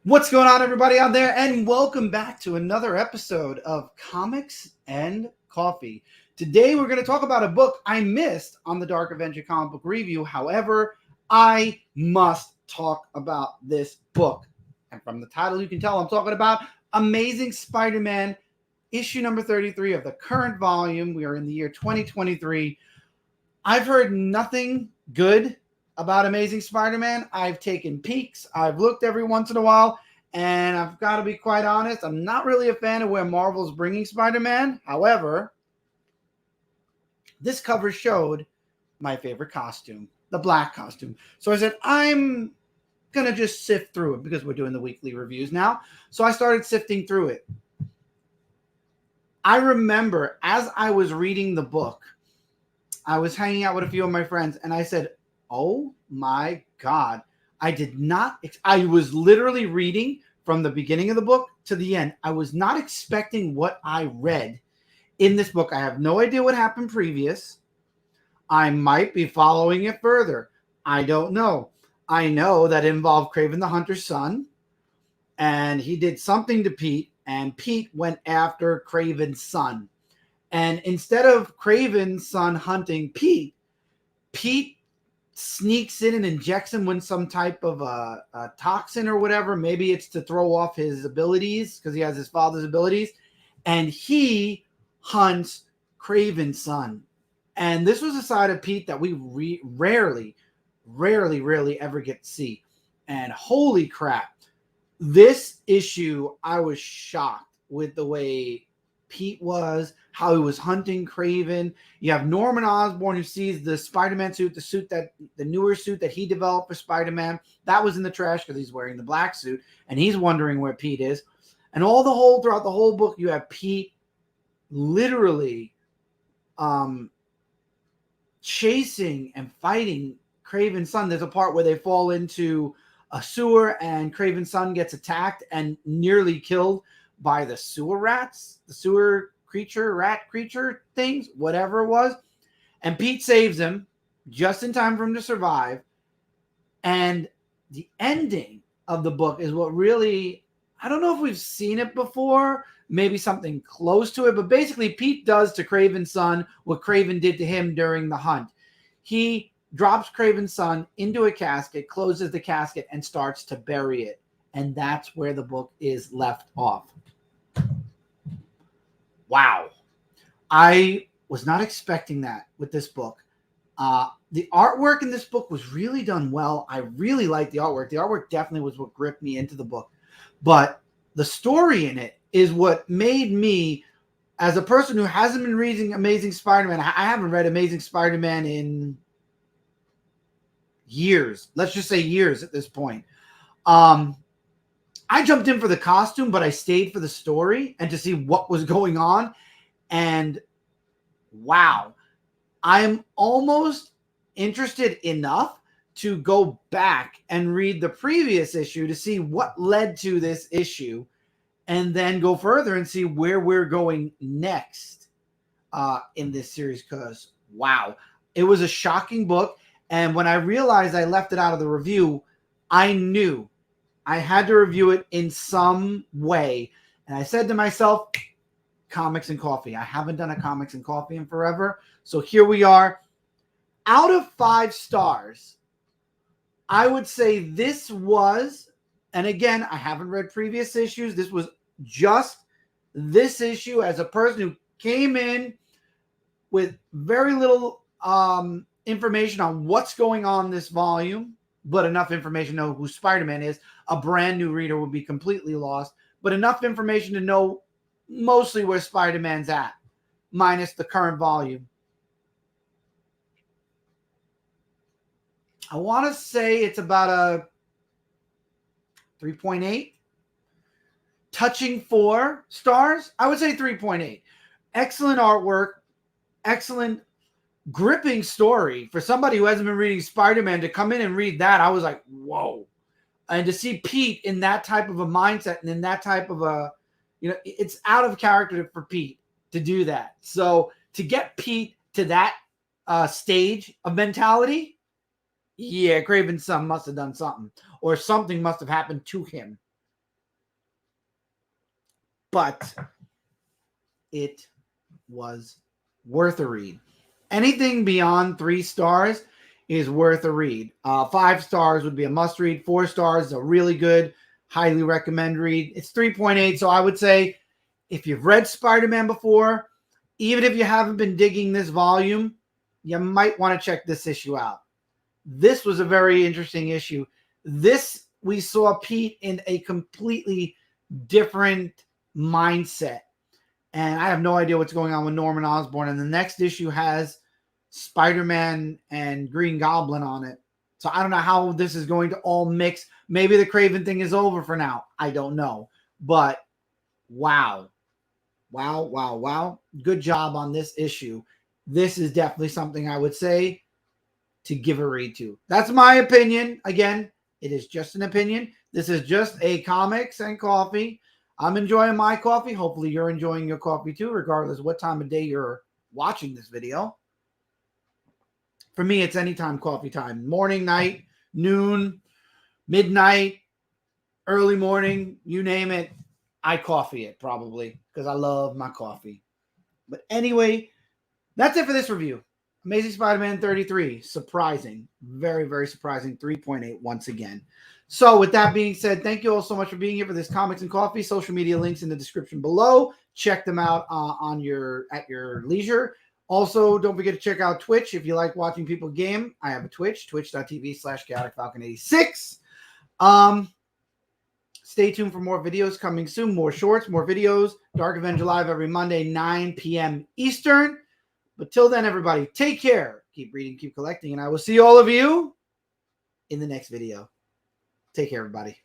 What's going on, everybody out there, and welcome back to another episode of Comics and Coffee. Today, we're going to talk about a book I missed on the Dark Avenger comic book review. However, I must talk about this book. And from the title, you can tell I'm talking about Amazing Spider-Man, issue number 33 of the current volume. We are in the year 2023. I've heard nothing good about Amazing Spider-Man. I've taken peeks. I've looked every once in a while, and I've got to be quite honest, I'm not really a fan of where Marvel's bringing Spider-Man. However, this cover showed my favorite costume, the black costume. So I said, I'm going to just sift through it because we're doing the weekly reviews now. So I started sifting through it. I remember as I was reading the book, I was hanging out with a few of my friends, and I said, oh my God. I was literally reading from the beginning of the book to the end. I was not expecting what I read in this book. I have no idea what happened previous. I might be following it further. I don't know. I know that it involved Kraven the Hunter's son, and he did something to Pete, and Pete went after Kraven's son. And instead of Kraven's son hunting Pete sneaks in and injects him with some type of a toxin or whatever. Maybe it's to throw off his abilities because he has his father's abilities. And he hunts Kraven's son. And this was a side of Pete that we rarely ever get to see. And holy crap, this issue, I was shocked with the way Pete was, how he was hunting Kraven. You have Norman Osborn who sees the Spider-Man suit, the newer suit that he developed for Spider-Man. That was in the trash because he's wearing the black suit, and he's wondering where Pete is. And throughout the whole book, you have Pete literally chasing and fighting Kraven's son. There's a part where they fall into a sewer, and Kraven's son gets attacked and nearly killed by the sewer rats, the sewer rat creature things, whatever it was. And Pete saves him just in time for him to survive. And the ending of the book is what really, I don't know if we've seen it before, maybe something close to it, but basically Pete does to Kraven's son what Kraven did to him during the hunt. He drops Kraven's son into a casket, closes the casket, and starts to bury it. And that's where the book is left off. Wow. I was not expecting that with this book. The artwork in this book was really done well. I really liked the artwork. The artwork definitely was what gripped me into the book. But the story in it is what made me, as a person who hasn't been reading Amazing Spider-Man, I haven't read Amazing Spider-Man in years. Let's just say years at this point. I jumped in for the costume, but I stayed for the story and to see what was going on. And wow, I'm almost interested enough to go back and read the previous issue to see what led to this issue and then go further and see where we're going next in this series. Because wow, it was a shocking book. And when I realized I left it out of the review, I knew I had to review it in some way. And I said to myself, Comics and Coffee. I haven't done a Comics and Coffee in forever. So here we are. Out of 5 stars, I would say this was, and again, I haven't read previous issues. This was just this issue as a person who came in with very little information on what's going on in this volume, but enough information to know who Spider-Man is. A brand new reader would be completely lost, but enough information to know mostly where Spider-Man's at, minus the current volume. I want to say it's about a 3.8, touching 4 stars. I would say 3.8. Excellent artwork, excellent gripping story. For somebody who hasn't been reading Spider-Man to come in and read that, I was like, whoa. And to see Pete in that type of a mindset and in that type of a, it's out of character for Pete to do that. So to get Pete to that stage of mentality, yeah, Kraven's son must have done something, or something must have happened to him but it was worth a read. Anything beyond 3 stars is worth a read. 5 stars would be a must read. 4 stars is a really good, highly recommend read. It's 3.8, so I would say if you've read Spider-Man before, even if you haven't been digging this volume, you might want to check this issue out. This was a very interesting issue. This, we saw Pete in a completely different mindset. And I have no idea what's going on with Norman Osborn. And the next issue has Spider-Man and Green Goblin on it. So I don't know how this is going to all mix. Maybe the Craven thing is over for now. I don't know. But wow. Wow, wow, wow. Good job on this issue. This is definitely something I would say to give a read to. That's my opinion. Again, it is just an opinion. This is just a comics and coffee. I'm enjoying my coffee. Hopefully you're enjoying your coffee too, regardless of what time of day you're watching this video. For me, it's anytime coffee time. Morning, night, noon, midnight, early morning, you name it. I coffee it probably because I love my coffee. But anyway, that's it for this review. Amazing Spider-Man 33. Surprising. Very, very surprising. 3.8 once again. So with that being said, thank you all so much for being here for this Comics and Coffee. Social media links in the description below. Check them out at your leisure. Also, don't forget to check out Twitch if you like watching people game. I have a Twitch, twitch.tv/chaoticfalcon86. Stay tuned for more videos coming soon. More shorts, more videos. Dark Avenger Live every Monday, 9 p.m. Eastern. But till then, everybody, take care. Keep reading, keep collecting, and I will see all of you in the next video. Take care, everybody.